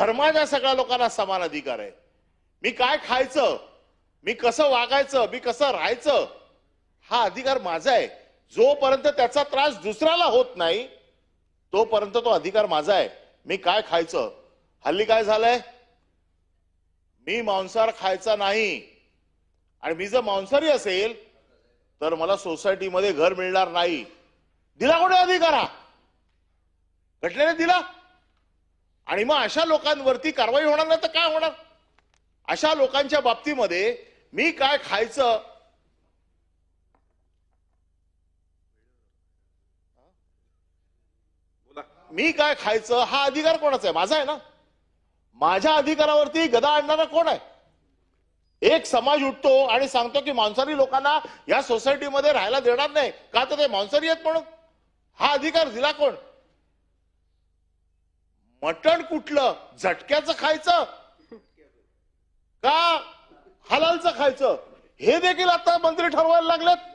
धर्माच्या सगळ्या लोकांना समान अधिकार आहे। मी काय खायचं, मी कसं वागायचं, मी कसं राहायचं, हा अधिकार माझा आहे। जोपर्यंत त्याचा त्रास दुसऱ्याला होत नाही तोपर्यंत तो अधिकार माझा आहे। मी काय खायचं, हल्ली काय झालंय, मी मांसाहार खायचा नाही आणि मी जर मांसाहारी असेल तर मला सोसायटीमध्ये घर मिळणार नाही। दिला कोणी अधिकार? हा घटनेने दिला। आणि मग अशा लोकांवरती कारवाई होणार नाही तर काय होणार? अशा लोकांच्या बाबतीमध्ये मी काय खायचं, मी काय खायचं हा अधिकार कोणाचा आहे? माझा आहे ना। माझ्या अधिकारावरती गदा आणणारा कोण आहे? एक समाज उठतो आणि सांगतो की मांसाहारी लोकांना या सोसायटीमध्ये राहायला देणार नाही का, तर ते मांसाहारी आहेत म्हणून। हा अधिकार दिला कोण? मटण कुठलं, झटक्याचं खायचं का हलालचं खायचं, हे देखील आता मंत्री ठरवायला लागलेत।